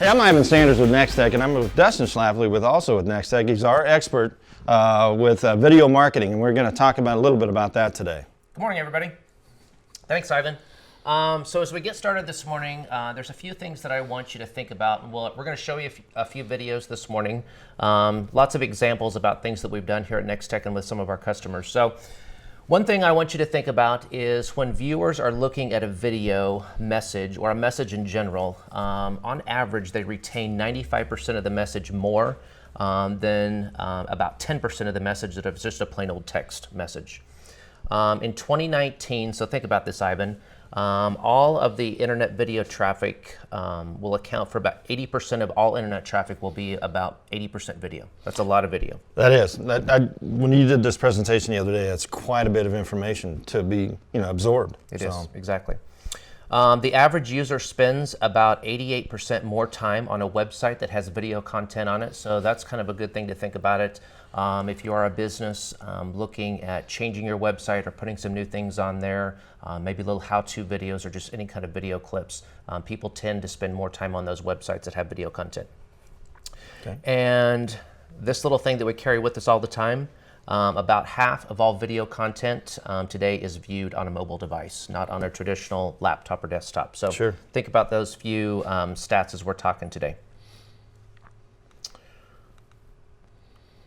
Hey, I'm Ivan Sanders with Nex-Tech, and I'm with Dustin Schlaefli with Nex-Tech. He's our expert with video marketing, and we're going to talk about a little bit about that today. Good morning, everybody. Thanks, Ivan. So as we get started this morning, there's a few things that I want you to think about. We're going to show you a few videos this morning. Lots of examples about things that we've done here at Nex-Tech and with some of our customers. So one thing I want you to think about is when viewers are looking at a video message or a message in general, on average, they retain 95% of the message more than about 10% of the message that is just a plain old text message. In 2019, so think about this, Ivan, all of the internet video traffic will account for about 80% of all internet traffic will be about 80% video. That's a lot of video. That is. When you did this presentation the other day, that's quite a bit of information to be absorbed. It is, exactly. The average user spends about 88% more time on a website that has video content on it, so that's kind of a good thing to think about it. If you are a business looking at changing your website or putting some new things on there, maybe little how-to videos or just any kind of video clips, people tend to spend more time on those websites that have video content. Okay. And this little thing that we carry with us all the time, about half of all video content today is viewed on a mobile device, not on a traditional laptop or desktop. So sure. Think about those few stats as we're talking today.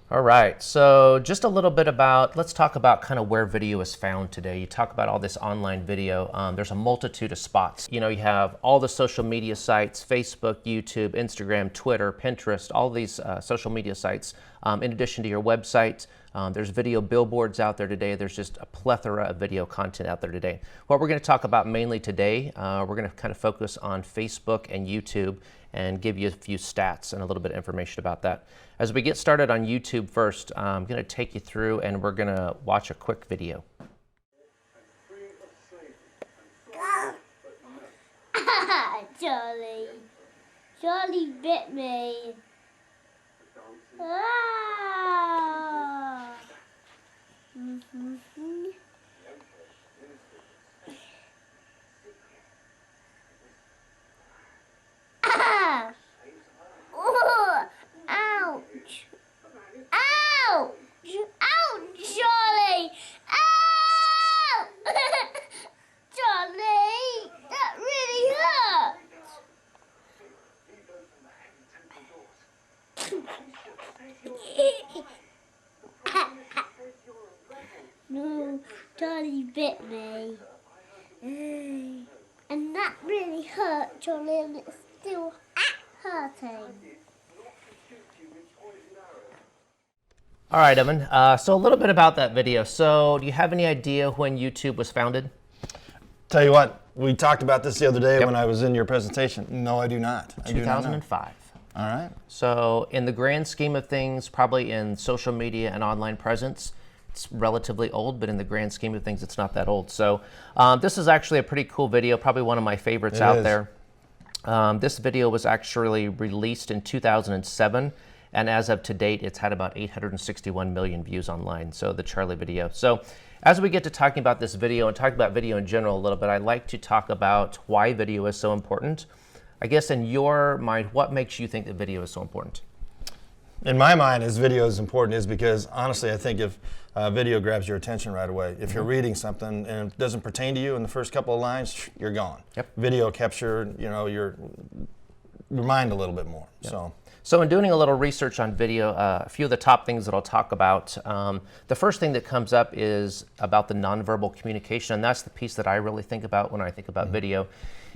All right, so just a little bit about, let's talk about kind of where video is found today. You talk about all this online video. There's a multitude of spots. You have all the social media sites, Facebook, YouTube, Instagram, Twitter, Pinterest, all these social media sites. In addition to your website, there's video billboards out there today. There's just a plethora of video content out there today. What we're going to talk about mainly today, we're going to kind of focus on Facebook and YouTube and give you a few stats and a little bit of information about that. As we get started on YouTube first, I'm going to take you through and we're going to watch a quick video. Charlie. Charlie bit me. Ah. Ah. Oh, ouch. Ouch. Ouch, Charlie. Ow! Charlie, that really hurt. No, Charlie bit me. And that really hurt, Charlie, and it's still hurting. All right, Evan, so a little bit about that video. So do you have any idea when YouTube was founded? Tell you what, we talked about this the other day when I was in your presentation. No, I do not. 2005. All right. So in the grand scheme of things, probably in social media and online presence, it's relatively old, but in the grand scheme of things, it's not that old. So this is actually a pretty cool video, probably one of my favorites out there. This video was actually released in 2007, and as of to date, it's had about 861 million views online, so the Charlie video. So as we get to talking about this video and talking about video in general a little bit, I'd like to talk about why video is so important. I guess in your mind, what makes you think that video is so important? In my mind, as video is important is because, honestly, I think if video grabs your attention right away, if you're reading something and it doesn't pertain to you in the first couple of lines, you're gone. Yep. Video capture, your mind a little bit more. Yep. So in doing a little research on video, a few of the top things that I'll talk about, the first thing that comes up is about the nonverbal communication, and that's the piece that I really think about when I think about video.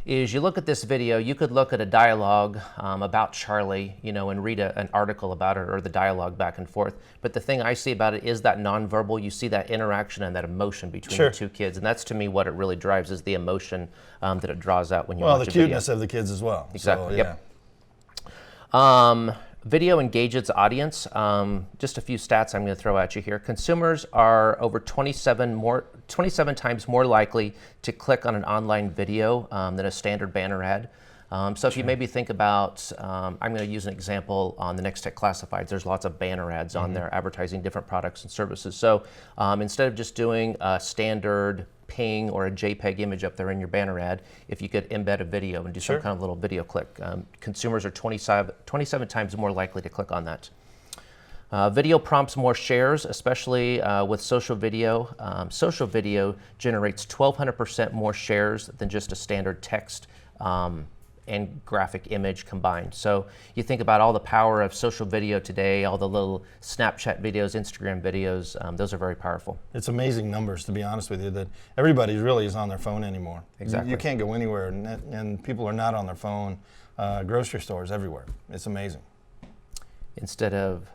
Is you look at this video, you could look at a dialogue about Charlie, and read an article about it or the dialogue back and forth. But the thing I see about it is that nonverbal. You see that interaction and that emotion between the two kids, and that's to me what it really drives is the emotion that it draws out when you watch a video. Well, the cuteness of the kids as well. Exactly. So, yeah. Yep. Video engages the audience. Just a few stats I'm going to throw at you here. Consumers are over 27 times more likely to click on an online video than a standard banner ad. So if you maybe think about, I'm going to use an example on the Nex-Tech classifieds. There's lots of banner ads on there advertising different products and services. So instead of just doing a standard PNG or a JPEG image up there in your banner ad if you could embed a video and do some kind of little video click. Consumers are 27 times more likely to click on that. Video prompts more shares, especially with social video. Social video generates 1,200% more shares than just a standard text and graphic image combined. So you think about all the power of social video today, all the little Snapchat videos, Instagram videos, those are very powerful. It's amazing numbers, to be honest with you, that everybody really is on their phone anymore. Exactly. You can't go anywhere, and people are not on their phone. Grocery stores everywhere. It's amazing. Instead of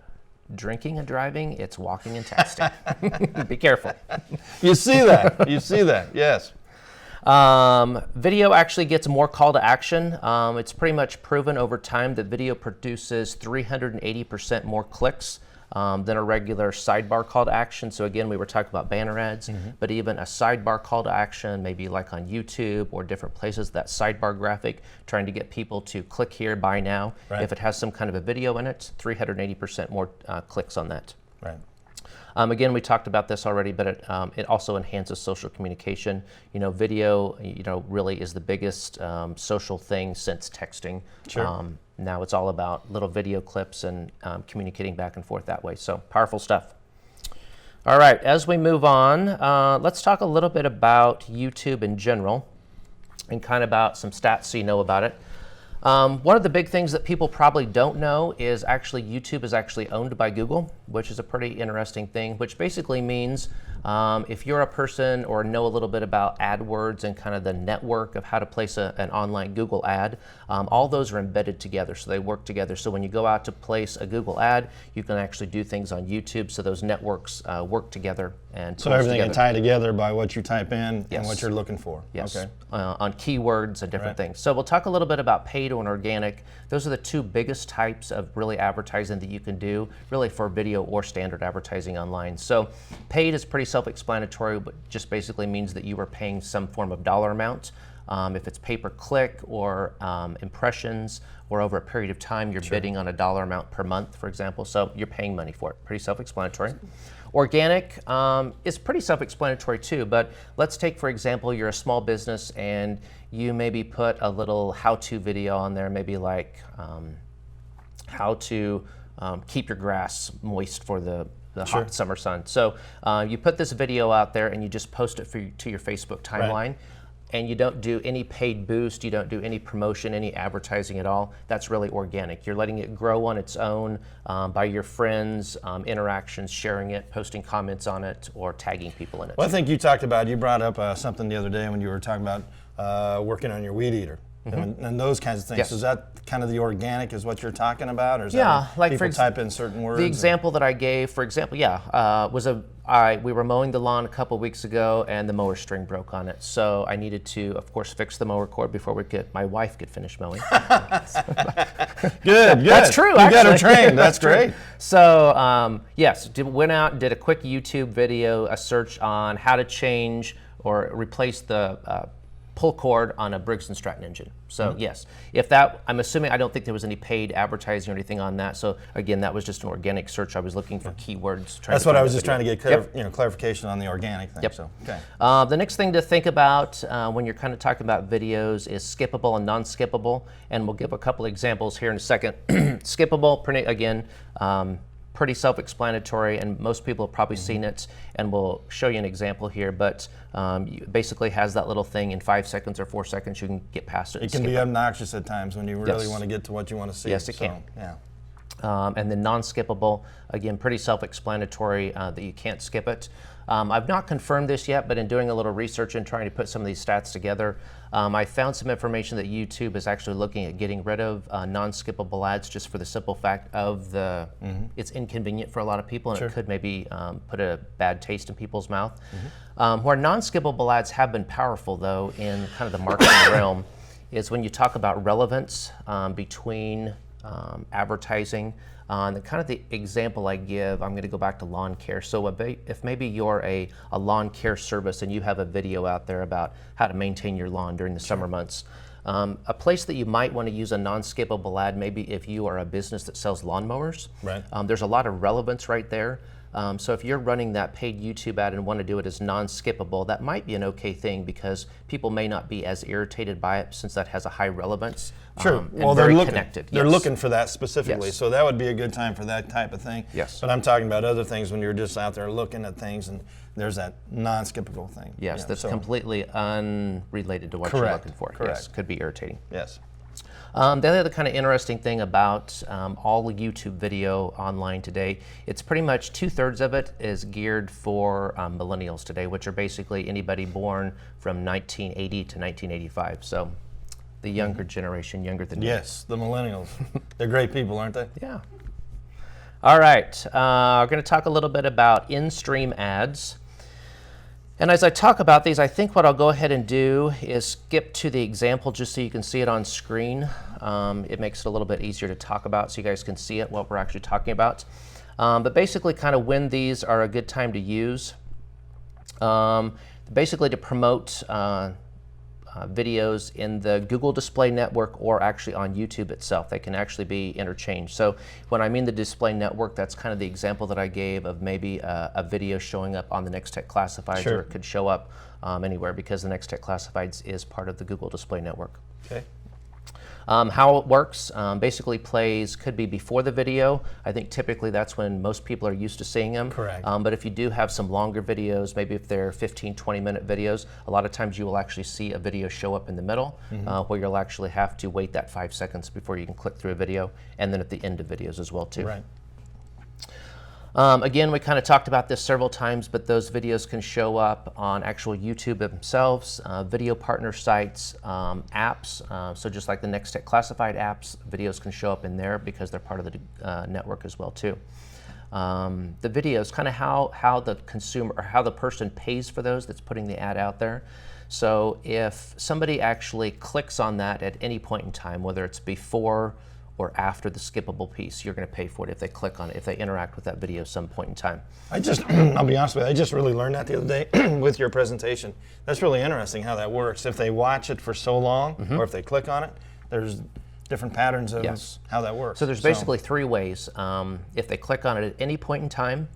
drinking and driving, it's walking and texting. Be careful. You see that. You see that. Yes. Video actually gets more call to action. It's pretty much proven over time that video produces 380% more clicks than a regular sidebar call to action. So again, we were talking about banner ads, but even a sidebar call to action, maybe like on YouTube or different places, that sidebar graphic, trying to get people to click here, buy now. Right. If it has some kind of a video in it, 380% more clicks on that. Right. Again, we talked about this already, but it also enhances social communication. Video, really is the biggest social thing since texting. Sure. Now it's all about little video clips and communicating back and forth that way. So powerful stuff. All right, as we move on, let's talk a little bit about YouTube in general and kind of about some stats so you know about it. One of the big things that people probably don't know is actually YouTube is actually owned by Google, which is a pretty interesting thing, which basically means if you're a person or know a little bit about AdWords and kind of the network of how to place an online Google ad, all those are embedded together, so they work together. So when you go out to place a Google ad, you can actually do things on YouTube, so those networks work together. And so everything can tie together by what you type in Yes. and what you're looking for. Yes, Okay. on keywords and different things. So we'll talk a little bit about paid and organic. Those are the two biggest types of really advertising that you can do, really for video or standard advertising online. So paid is pretty self-explanatory, but just basically means that you are paying some form of dollar amount. If it's pay-per-click or impressions or over a period of time, you're bidding on a dollar amount per month, for example. So you're paying money for it. Pretty self-explanatory. Organic is pretty self-explanatory too, but let's take, for example, you're a small business and you maybe put a little how-to video on there, maybe like how to keep your grass moist for the hot summer sun. So you put this video out there and you just post it to your Facebook timeline. Right. And you don't do any paid boost, you don't do any promotion, any advertising at all. That's really organic. You're letting it grow on its own by your friends, interactions, sharing it, posting comments on it, or tagging people in it. Well, I think you brought up something the other day when you were talking about working on your weed eater. And those kinds of things. Yes. Is that kind of the organic is what you're talking about? Or is that like people type in certain words? The example that I gave, for example, was we were mowing the lawn a couple weeks ago and the mower string broke on it. So I needed to, of course, fix the mower cord before my wife could finish mowing. Good. That's true, You got her trained. That's great. So yes, went out and did a quick YouTube video, a search on how to change or replace the pull cord on a Briggs & Stratton engine. So yes, I'm assuming, I don't think there was any paid advertising or anything on that. So again, that was just an organic search. I was looking for keywords. That's what I was just trying to get clarification on the organic thing. Yep. So, okay. The next thing to think about when you're kind of talking about videos is skippable and non-skippable. And we'll give a couple examples here in a second. Skippable, pretty self-explanatory, and most people have probably seen it, and we'll show you an example here, but it basically has that little thing in 5 seconds or 4 seconds, you can get past it. It can be obnoxious at times when you really want to get to what you want to see. Yes, it can. Yeah. And then non-skippable, again, pretty self-explanatory that you can't skip it. I've not confirmed this yet, but in doing a little research and trying to put some of these stats together, I found some information that YouTube is actually looking at getting rid of non-skippable ads just for the simple fact of it's inconvenient for a lot of people, and it could maybe put a bad taste in people's mouth. Where non-skippable ads have been powerful, though, in kind of the marketing realm, is when you talk about relevance between advertising. The kind of the example I give, I'm going to go back to lawn care. So if maybe you're a lawn care service and you have a video out there about how to maintain your lawn during the summer months, a place that you might want to use a non-skippable ad, maybe if you are a business that sells lawnmowers. Right. There's a lot of relevance right there. So if you're running that paid YouTube ad and want to do it as non-skippable, that might be an okay thing because people may not be as irritated by it since that has a high relevance. Sure. Well, they're looking. connected. They're Yes. looking for that specifically. Yes. So that would be a good time for that type of thing. Yes. But I'm talking about other things when you're just out there looking at things and there's that non-skippable thing. Yes, Yeah, that's so- completely unrelated to what you're Correct. looking for. Correct. Yes, could be irritating. Yes. The other kind of interesting thing about all the YouTube video online today, it's pretty much 2/3 of it is geared for millennials today, which are basically anybody born from 1980 to 1985. So the younger generation, younger than me. Yes, the millennials. They're great people, aren't they? Yeah. All right, we're going to talk a little bit about in-stream ads. And as I talk about these, I think what I'll go ahead and do is skip to the example just so you can see it on screen. It makes it a little bit easier to talk about so you guys can see it, what we're actually talking about. But basically kind of when these are a good time to use. Basically to promote videos in the Google Display Network or actually on YouTube itself. They can actually be interchanged. So when I mean the Display Network, that's kind of the example that I gave of maybe a video showing up on the Nex-Tech Classifieds, Sure. or it could show up anywhere because the Nex-Tech Classifieds is part of the Google Display Network. Okay. How it works, basically plays could be before the video. I think typically that's when most people are used to seeing them. Correct. But if you do have some longer videos, maybe if they're 15, 20-minute videos, a lot of times you will actually see a video show up in the middle where you'll actually have to wait that 5 seconds before you can click through a video, and then at the end of videos as well too. Right. Again, we kind of talked about this several times, but those videos can show up on actual YouTube themselves, video partner sites, apps. So just like the Nex-Tech Classified apps, videos can show up in there because they're part of the network as well too. The videos, kind of how the consumer or how the person pays for those that's putting the ad out there. So if somebody actually clicks on that at any point in time, whether it's before or after the skippable piece, you're going to pay for it if they click on it, if they interact with that video at some point in time. I'll be honest with you, I just really learned that the other day with your presentation. That's really interesting how that works. If they watch it for so long, or if they click on it, there's different patterns of Yes. how that works. So there's basically 3 ways. If they click on it at any point in time,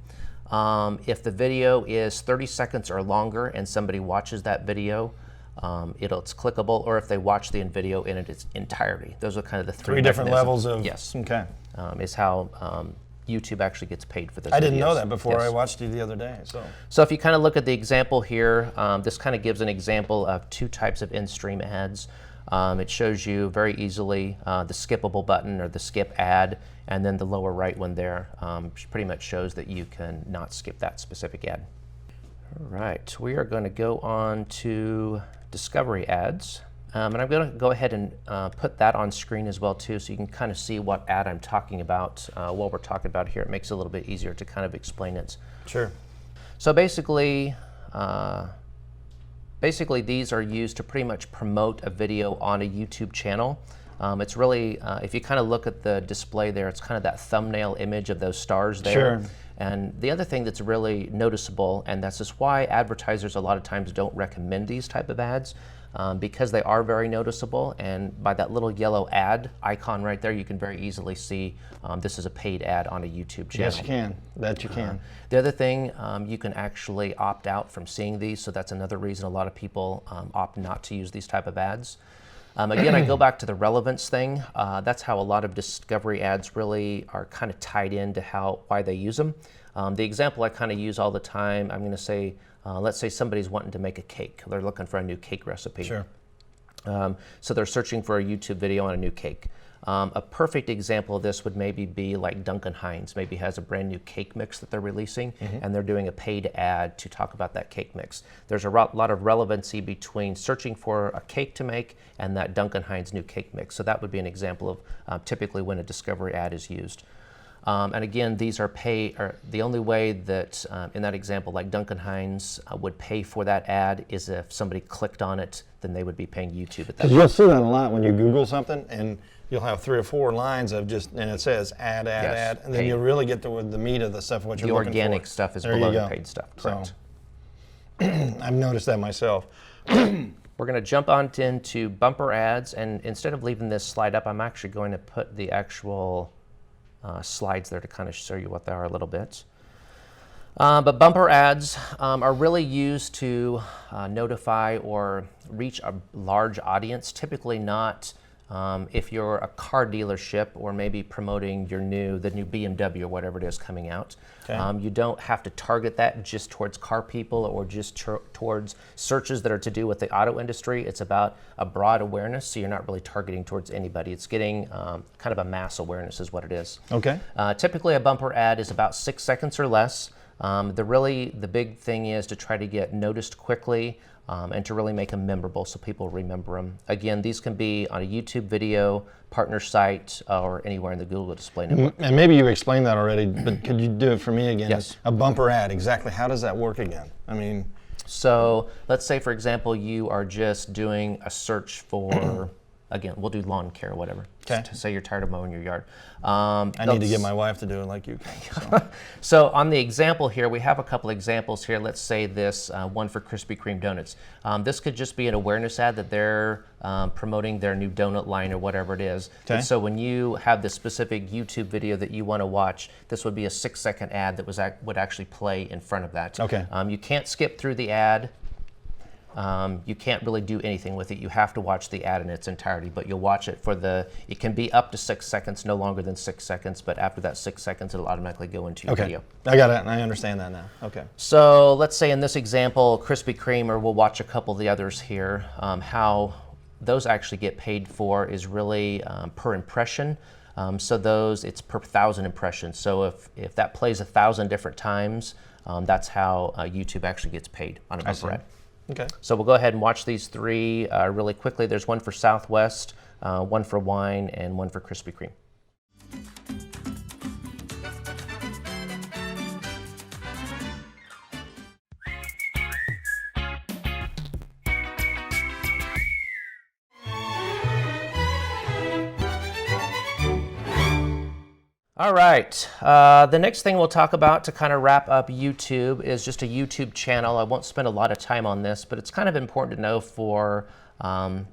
if the video is 30 seconds or longer and somebody watches that video, it's clickable, or if they watch the video in its entirety. Those are kind of the 3 different mechanisms. levels of, Yes, okay. is how YouTube actually gets paid for those I didn't videos. know that before. Yes. I watched you the other day. So if you kind of look at the example here, this kind of gives an example of 2 types of in-stream ads. It shows you very easily the skippable button or the skip ad, and then the lower right one there pretty much shows that you can not skip that specific ad. All right, we are going to go on to discovery ads. And I'm going to go ahead and put that on screen as well too, so you can kind of see what ad I'm talking about, what we're talking about here. It makes it a little bit easier to kind of explain it. Sure. So basically these are used to pretty much promote a video on a YouTube channel. It's really, if you kind of look at the display there, it's kind of that thumbnail image of those stars there. Sure. And the other thing that's really noticeable, and that's just why advertisers a lot of times don't recommend these type of ads, because they are very noticeable, and by that little yellow ad icon right there, you can very easily see this is a paid ad on a YouTube channel. Yes, you can. That you can. The other thing, you can actually opt out from seeing these, so that's another reason a lot of people opt not to use these type of ads. Again, I go back to the relevance thing. That's how a lot of discovery ads really are kind of tied into why they use them. The example I kind of use all the time, I'm going to say, let's say somebody's wanting to make a cake. They're looking for a new cake recipe. Sure. So they're searching for a YouTube video on a new cake. A perfect example of this would maybe be like Duncan Hines maybe has a brand new cake mix that they're releasing, and they're doing a paid ad to talk about that cake mix. There's a lot of relevancy between searching for a cake to make and that Duncan Hines new cake mix. So that would be an example of typically when a discovery ad is used. And again, these are the only way that in that example, like Duncan Hines would pay for that ad is if somebody clicked on it, then they would be paying YouTube at that Because you'll see that a lot when you Google something, and you'll have 3 or 4 lines of and it says ad, Yes, and then paid. you really get to the meat of the stuff, what you're The looking for. organic stuff is There below you the go. paid stuff, So, correct. I've noticed that myself. We're going to jump on into bumper ads, and instead of leaving this slide up, I'm actually going to put the actual slides there to kind of show you what they are a little bit. But bumper ads are really used to notify or reach a large audience, typically not if you're a car dealership or maybe promoting the new BMW or whatever it is coming out. Okay. You don't have to target that just towards car people or just towards searches that are to do with the auto industry. It's about a broad awareness, so you're not really targeting towards anybody. It's getting kind of a mass awareness is what it is. Okay. Typically a bumper ad is about 6 seconds or less. The big thing is to try to get noticed quickly and to really make them memorable so people remember them. Again, these can be on a YouTube video, partner site, or anywhere in the Google Display Network. And maybe you explained that already, but could you do it for me again? Yes. A bumper ad, exactly how does that work again? I mean, so let's say, for example, you are just doing a search for, again, we'll do lawn care or whatever. Okay. Say you're tired of mowing your yard. I need to get my wife to do it like you can. So. So on the example here, we have a couple examples here. Let's say this one for Krispy Kreme donuts. This could just be an awareness ad that they're promoting their new donut line or whatever it is. Okay. And so when you have the specific YouTube video that you want to watch, this would be a 6-second ad that would actually play in front of that. Okay. You can't skip through the ad. You can't really do anything with it. You have to watch the ad in its entirety, but you'll watch it it can be up to 6 seconds, no longer than 6 seconds, but after that 6 seconds, it'll automatically go into your Okay. video. I got it. I understand that now. Okay. So let's say in this example, Krispy Kreme, or we'll watch a couple of the others here, how those actually get paid for is really per impression. It's per 1,000 impressions. So if that plays 1,000 different times, that's how YouTube actually gets paid on a bumper ad. Okay. So we'll go ahead and watch these three really quickly. There's one for Southwest, one for wine, and one for Krispy Kreme. All right, the next thing we'll talk about to kind of wrap up YouTube is just a YouTube channel. I won't spend a lot of time on this, but it's kind of important to know for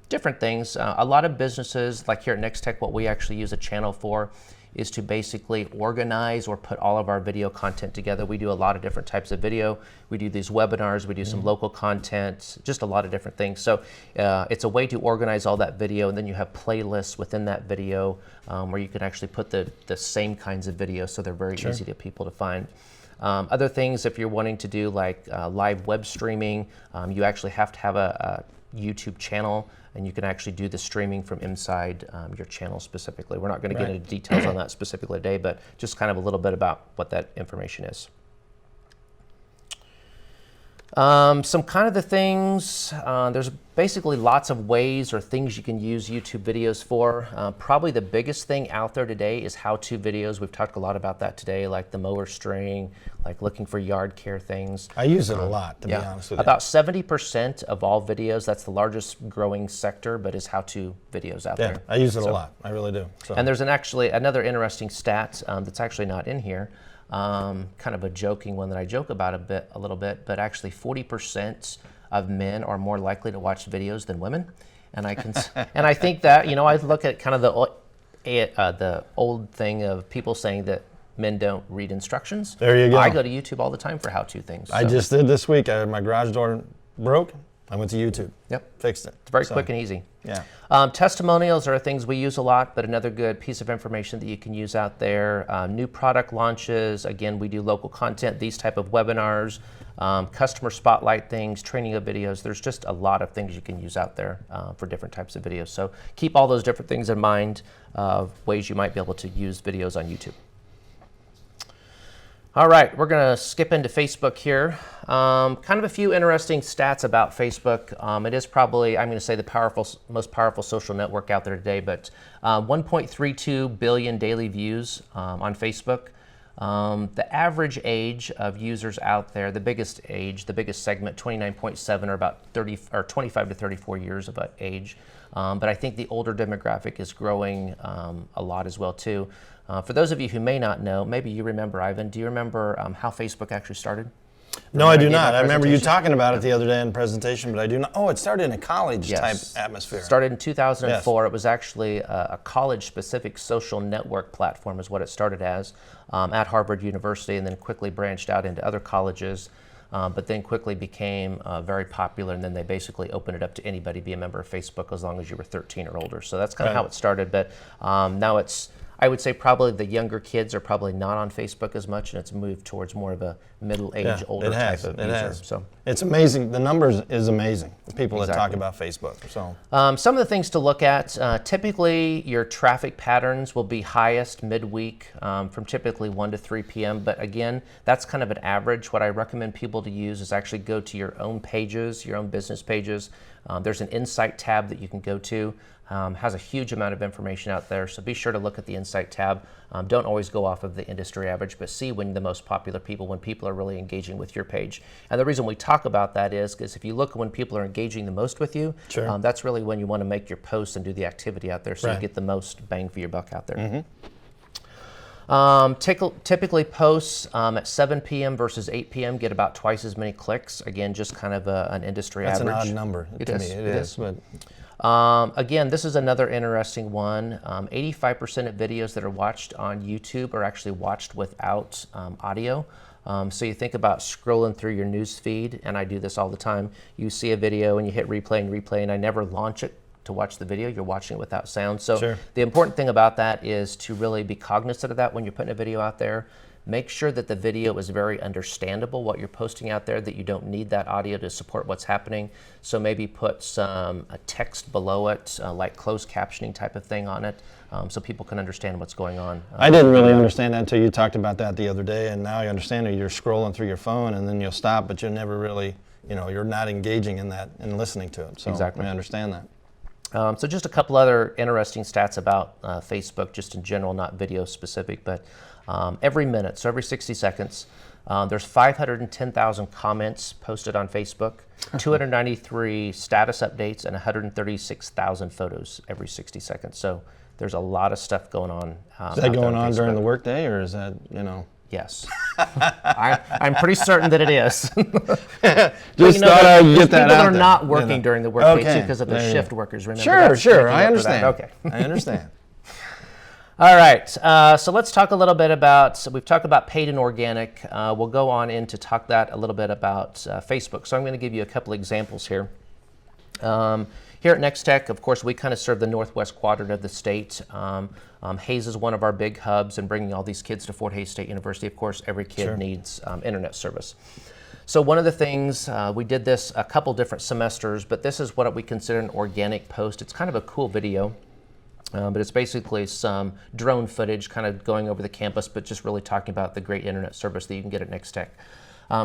different things. A lot of businesses, like here at Nex-Tech, what we actually use a channel for is to basically organize or put all of our video content together. We do a lot of different types of video. We do these webinars, we do some local content, just a lot of different things. So it's a way to organize all that video, and then you have playlists within that video where you can actually put the same kinds of videos, so they're very easy to people to find. Other things, if you're wanting to do like live web streaming, you actually have to have a YouTube channel, and you can actually do the streaming from inside your channel specifically. We're not going to get into details on that specifically today, but just kind of a little bit about what that information is. Some kind of the things, there's basically lots of ways or things you can use YouTube videos for. Probably the biggest thing out there today is how-to videos. We've talked a lot about that today, like the mower string, like looking for yard care things. I use it a lot, to be honest with you. About 70% of all videos, that's the largest growing sector, but is how-to videos out there. I use it a lot. I really do. So. And there's another interesting stat that's actually not in here. Kind of a joking one that I joke about a little bit, but actually 40% of men are more likely to watch videos than women, and I think that I look at kind of the old thing of people saying that men don't read instructions. There you go. I go to YouTube all the time for how-to things. I just did this week. My garage door broke. I went to YouTube. Yep. Fixed it. It's very quick and easy. Yeah. Testimonials are things we use a lot, but another good piece of information that you can use out there. New product launches. Again, we do local content, these type of webinars, customer spotlight things, training of videos. There's just a lot of things you can use out there for different types of videos. So keep all those different things in mind of ways you might be able to use videos on YouTube. All right, we're gonna skip into Facebook here. Kind of a few interesting stats about Facebook. It is probably, I'm gonna say, the most powerful social network out there today, but 1.32 billion daily views on Facebook. The average age of users out there, the biggest segment, 29.7, are about 25 to 34 years of age. But I think the older demographic is growing a lot as well too. For those of you who may not know, maybe you remember, Ivan, do you remember how Facebook actually started? No, I do not. I remember you talking about it the other day in the presentation, but I do not. Oh, it started in a college type atmosphere. Started in 2004. Yes. It was actually a college-specific social network platform is what it started as at Harvard University, and then quickly branched out into other colleges, but then quickly became very popular, and then they basically opened it up to anybody be a member of Facebook as long as you were 13 or older. So that's kind of how it started, but now it's, I would say probably the younger kids are probably not on Facebook as much, and it's moved towards more of a middle-aged, older type of user. So it's amazing. The numbers is amazing. The people that talk about Facebook. So some of the things to look at. Typically, your traffic patterns will be highest midweek from typically 1 to 3 p.m. But again, that's kind of an average. What I recommend people to use is actually go to your own pages, your own business pages. There's an Insight tab that you can go to. Has a huge amount of information out there, so be sure to look at the Insight tab. Don't always go off of the industry average, but see when the most popular people, when people are really engaging with your page. And the reason we talk about that is because if you look when people are engaging the most with you, that's really when you want to make your posts and do the activity out there so you get the most bang for your buck out there. Typically posts at 7 p.m. versus 8 p.m. get about twice as many clicks. Again, just kind of an industry average. That's an odd number to me. It is. But again, this is another interesting one. 85% of videos that are watched on YouTube are actually watched without audio. So you think about scrolling through your news feed, and I do this all the time. You see a video and you hit replay and replay, and I never launch it to watch the video. You're watching it without sound. So the important thing about that is to really be cognizant of that when you're putting a video out there. Make sure that the video is very understandable, what you're posting out there, that you don't need that audio to support what's happening. So maybe put some text below it, like closed captioning type of thing on it, so people can understand what's going on. I didn't really understand that until you talked about that the other day, and now I understand that you're scrolling through your phone and then you'll stop, but you'll never really, you're not engaging in that and listening to it. So I understand that. So just a couple other interesting stats about Facebook, just in general, not video specific, but every minute, so every 60 seconds, there's 510,000 comments posted on Facebook, 293 status updates, and 136,000 photos every 60 seconds. So there's a lot of stuff going on. Is that going on during the workday, or is that, Yes. I'm pretty certain that it is. Just thought I'd get that out there. People are not working during the workday too because of the shift workers, remember? Sure, I understand. Okay. I understand. All right, so let's talk a little bit about, we've talked about paid and organic. We'll go on in to talk that a little bit about Facebook. So I'm going to give you a couple examples here. Here at Nex-Tech, of course, we kind of serve the northwest quadrant of the state. Hayes is one of our big hubs, and bringing all these kids to Fort Hays State University, of course, every kid needs internet service. So one of the things, we did this a couple different semesters, but this is what we consider an organic post. It's kind of a cool video. But it's basically some drone footage kind of going over the campus, but just really talking about the great internet service that you can get at Nex-Tech.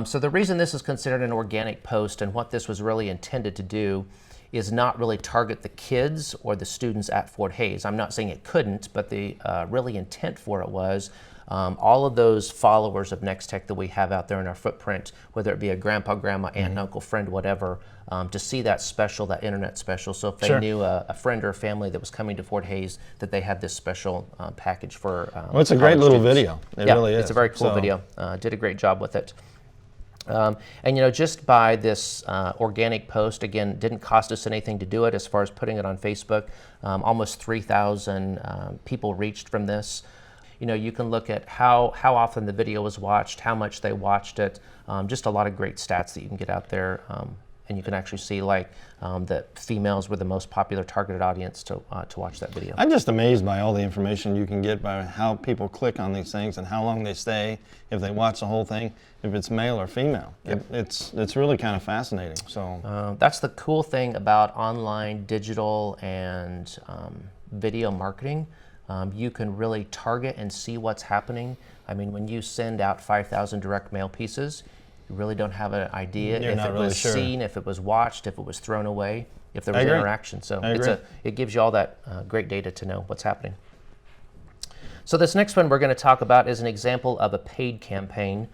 So the reason this is considered an organic post and what this was really intended to do is not really target the kids or the students at Fort Hays. I'm not saying it couldn't, but the really intent for it was all of those followers of Nex-Tech that we have out there in our footprint, whether it be a grandpa, grandma, aunt, uncle, friend, whatever, to see that special, that internet special. So if they knew a friend or a family that was coming to Fort Hays, that they had this special package for well, it's a great little video. It really is. It's a very cool video. Did a great job with it. And just by this organic post, again, didn't cost us anything to do it as far as putting it on Facebook. Almost 3,000 people reached from this. You can look at how often the video was watched, how much they watched it, just a lot of great stats that you can get out there. And you can actually see that females were the most popular targeted audience to watch that video. I'm just amazed by all the information you can get by how people click on these things and how long they stay, if they watch the whole thing, if it's male or female. It's really kind of fascinating. So that's the cool thing about online, digital, and video marketing. You can really target and see what's happening. I mean, when you send out 5,000 direct mail pieces, you really don't have an idea if it was seen, if it was watched, if it was thrown away, if there was interaction. So it gives you all that great data to know what's happening. So this next one we're going to talk about is an example of a paid campaign.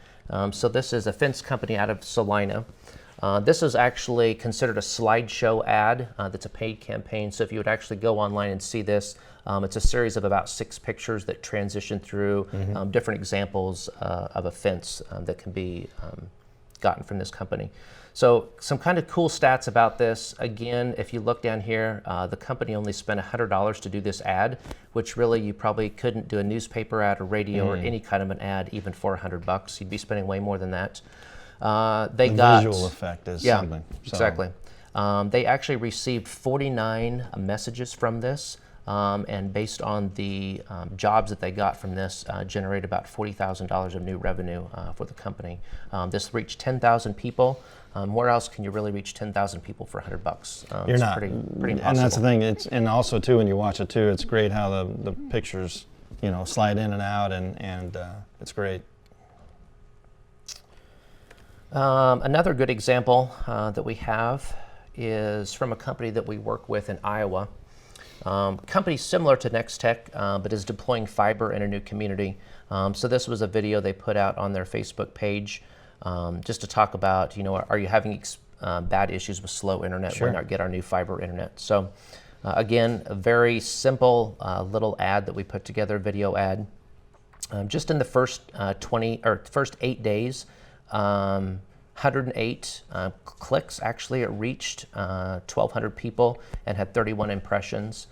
So this is a fence company out of Salina. This is actually considered a slideshow ad that's a paid campaign. So if you would actually go online and see this, it's a series of about 6 pictures that transition through different examples of a fence that can be gotten from this company. So some kind of cool stats about this. Again, if you look down here, the company only spent $100 to do this ad, which really you probably couldn't do a newspaper ad or radio or any kind of an ad even for $100. You'd be spending way more than that. The visual effect is something. So. Exactly. They actually received 49 messages from this, and based on the jobs that they got from this, generated about $40,000 of new revenue for the company. This reached 10,000 people. Where else can you really reach 10,000 people for $100? You're not. Pretty impossible. And that's the thing. And also too, when you watch it too, it's great how the pictures, slide in and out, and it's great. Another good example that we have is from a company that we work with in Iowa. Company similar to Nex-Tech, but is deploying fiber in a new community. So this was a video they put out on their Facebook page. Just to talk about, are you having bad issues with slow internet? Sure. Why not get our new fiber internet? So again, a very simple little ad that we put together, video ad. Just in the first 8 days, 108 clicks. Actually, it reached 1,200 people and had 31 impressions.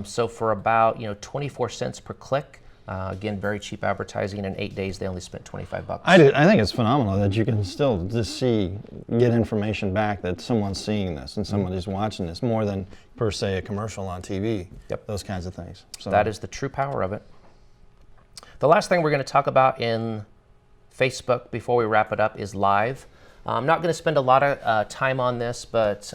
So for about 24 cents per click. Again, very cheap advertising. In 8 days, they only spent $25. I think it's phenomenal that you can still just get information back that someone's seeing this and somebody's watching this more than per se a commercial on TV. Yep. Those kinds of things. So that is the true power of it. The last thing we're going to talk about in Facebook before we wrap it up is Live. I'm not going to spend a lot of time on this, but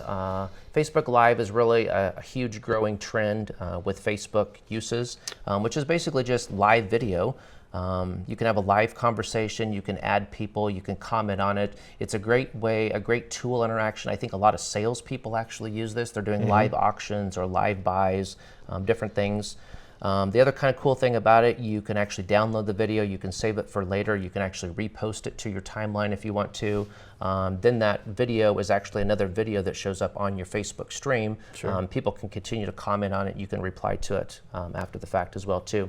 Facebook Live is really a huge growing trend with Facebook uses, which is basically just live video. You can have a live conversation, you can add people, you can comment on it. It's a great way, a great tool interaction. I think a lot of salespeople actually use this. They're doing live auctions or live buys, different things. The other kind of cool thing about it, you can actually download the video, you can save it for later, you can actually repost it to your timeline if you want to. Then that video is actually another video that shows up on your Facebook stream. Sure. People can continue to comment on it, you can reply to it after the fact as well too.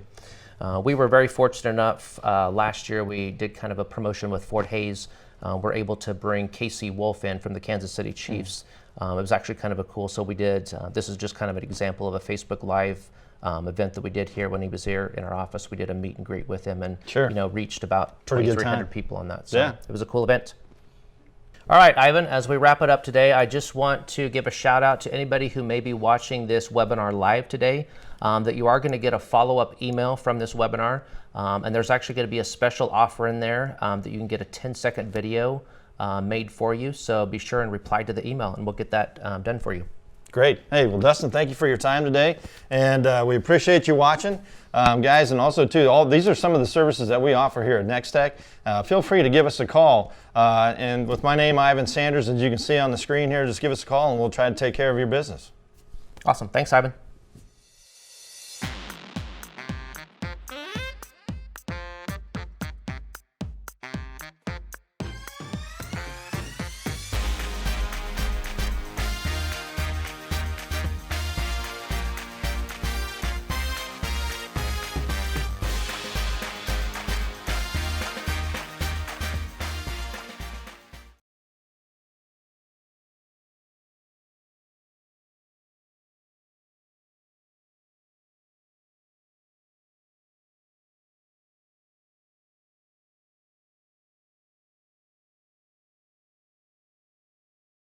We were very fortunate enough, last year we did kind of a promotion with Fort Hays. We're able to bring Casey Wolf in from the Kansas City Chiefs. It was actually kind of a cool, so we did, this is just kind of an example of a Facebook Live event that we did here when he was here in our office. We did a meet and greet with him and reached about 2,300 people on that. So it was a cool event. All right, Ivan, as we wrap it up today, I just want to give a shout out to anybody who may be watching this webinar live today, that you are going to get a follow-up email from this webinar. And there's actually going to be a special offer in there that you can get a 10-second video made for you. So be sure and reply to the email and we'll get that done for you. Great. Hey, well, Dustin, thank you for your time today, and we appreciate you watching, guys. And also, too, these are some of the services that we offer here at Nex-Tech. Feel free to give us a call. And with my name, Ivan Sanders, as you can see on the screen here, just give us a call, and we'll try to take care of your business. Awesome. Thanks, Ivan.